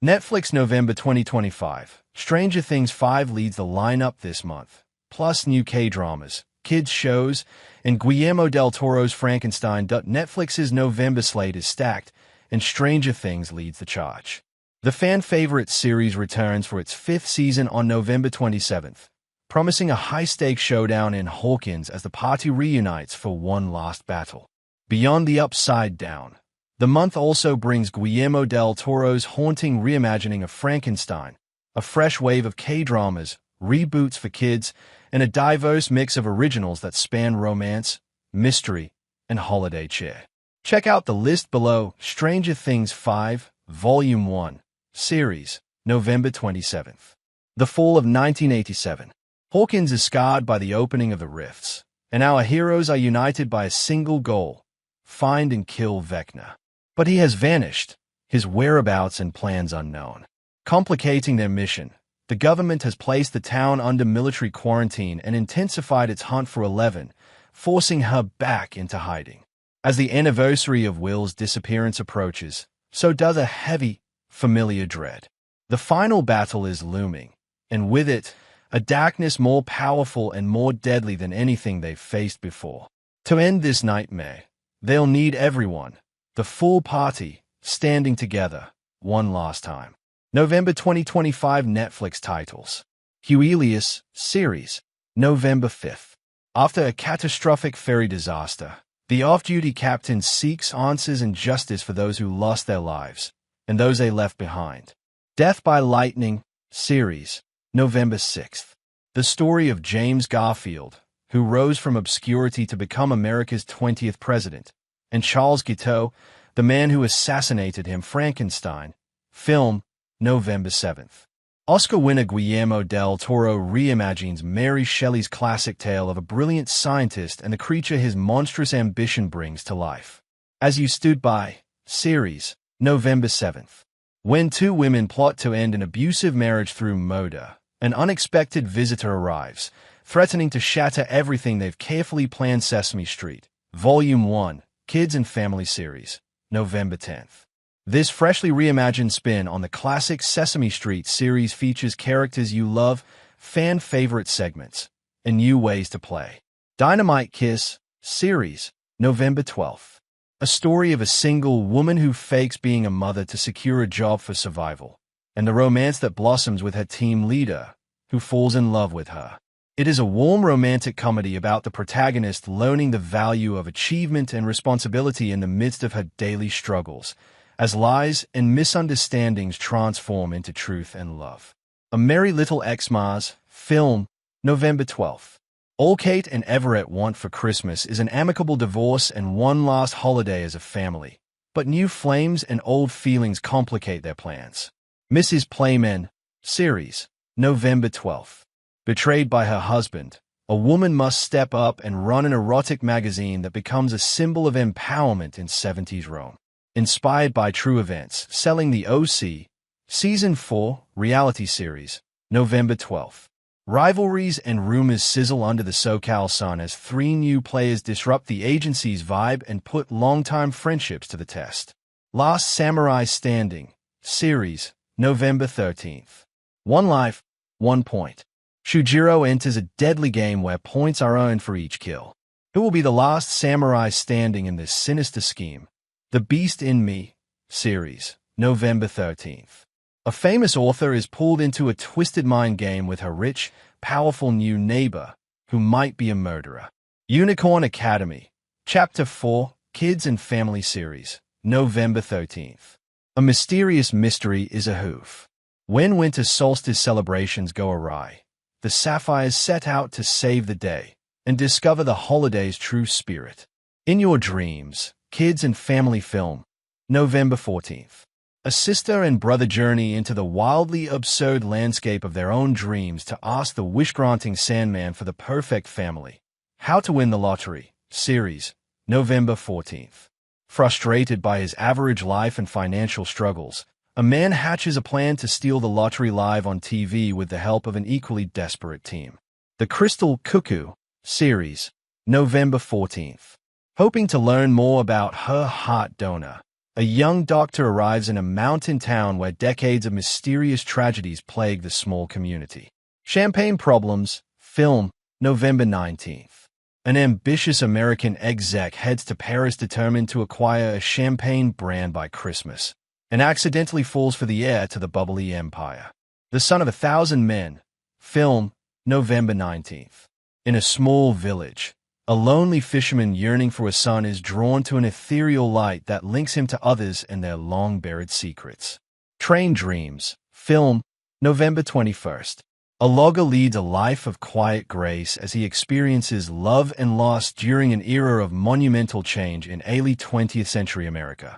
Netflix November 2025. Stranger Things 5 leads the lineup this month, plus new K-dramas, kids shows, and Guillermo del Toro's Frankenstein. Netflix's November slate is stacked, and Stranger Things leads the charge. The fan-favorite series returns for its fifth season on November 27th, promising a high-stakes showdown in Hawkins as the party reunites for one last battle. Beyond the Upside Down, the month also brings Guillermo del Toro's haunting reimagining of Frankenstein, a fresh wave of K-dramas, reboots for kids, and a diverse mix of originals that span romance, mystery, and holiday cheer. Check out the list below. Stranger Things 5, Volume 1, Series, November 27th. The fall of 1987. Hawkins is scarred by the opening of the rifts, and our heroes are united by a single goal: find and kill Vecna. But he has vanished, his whereabouts and plans unknown. Complicating their mission, the government has placed the town under military quarantine and intensified its hunt for Eleven, forcing her back into hiding. As the anniversary of Will's disappearance approaches, so does a heavy, familiar dread. The final battle is looming, and with it, a darkness more powerful and more deadly than anything they've faced before. To end this nightmare, they'll need everyone, the full party, standing together, one last time. November 2025 Netflix titles. Huelius, Series, November 5th. After a catastrophic ferry disaster, the off-duty captain seeks answers and justice for those who lost their lives, and those they left behind. Death by Lightning, Series, November 6th. The story of James Garfield, who rose from obscurity to become America's 20th president, and Charles Guiteau, the man who assassinated him. Frankenstein, film, November 7th. Oscar winner Guillermo del Toro reimagines Mary Shelley's classic tale of a brilliant scientist and the creature his monstrous ambition brings to life. As You Stood By, Series, November 7th. When two women plot to end an abusive marriage through murder, an unexpected visitor arrives, threatening to shatter everything they've carefully planned. Sesame Street, Volume 1, Kids and Family Series, November 10th. This freshly reimagined spin on the classic Sesame Street series features characters you love, fan-favorite segments, and new ways to play. Dynamite Kiss, Series, November 12th. A story of a single woman who fakes being a mother to secure a job for survival, and the romance that blossoms with her team leader, who falls in love with her. It is a warm romantic comedy about the protagonist learning the value of achievement and responsibility in the midst of her daily struggles, as lies and misunderstandings transform into truth and love. A Merry Little Xmas, film, November 12th. All Kate and Everett want for Christmas is an amicable divorce and one last holiday as a family, but new flames and old feelings complicate their plans. Mrs. Playmen, Series, November 12th. Betrayed by her husband, a woman must step up and run an erotic magazine that becomes a symbol of empowerment in 70s Rome. Inspired by true events, Selling the OC, Season 4, Reality Series, November 12th. Rivalries and rumors sizzle under the SoCal sun as three new players disrupt the agency's vibe and put longtime friendships to the test. Last Samurai Standing, Series, November 13th. One life, 1 point. Shujiro enters a deadly game where points are earned for each kill. Who will be the last samurai standing in this sinister scheme? The Beast in Me, Series, November 13th. A famous author is pulled into a twisted mind game with her rich, powerful new neighbor, who might be a murderer. Unicorn Academy, Chapter 4, Kids and Family Series, November 13th. A mysterious mystery is a hoof. When winter solstice celebrations go awry, the Sapphires set out to save the day and discover the holiday's true spirit. In Your Dreams, Kids and Family Film, November 14th. A sister and brother journey into the wildly absurd landscape of their own dreams to ask the wish-granting Sandman for the perfect family. How to Win the Lottery, Series, November 14th. Frustrated by his average life and financial struggles, a man hatches a plan to steal the lottery live on TV with the help of an equally desperate team. The Crystal Cuckoo, Series, November 14th. Hoping to learn more about her heart donor, A young doctor arrives in a mountain town where decades of mysterious tragedies plague the small community. Champagne Problems, film, November 19th. An ambitious American exec heads to Paris determined to acquire a champagne brand by Christmas, and accidentally falls for the heir to the bubbly empire. The Son of a Thousand Men, film, November 19th. In a small village, a lonely fisherman yearning for a son is drawn to an ethereal light that links him to others and their long-buried secrets. Train Dreams, film, November 21st. A logger leads a life of quiet grace as he experiences love and loss during an era of monumental change in early 20th century America.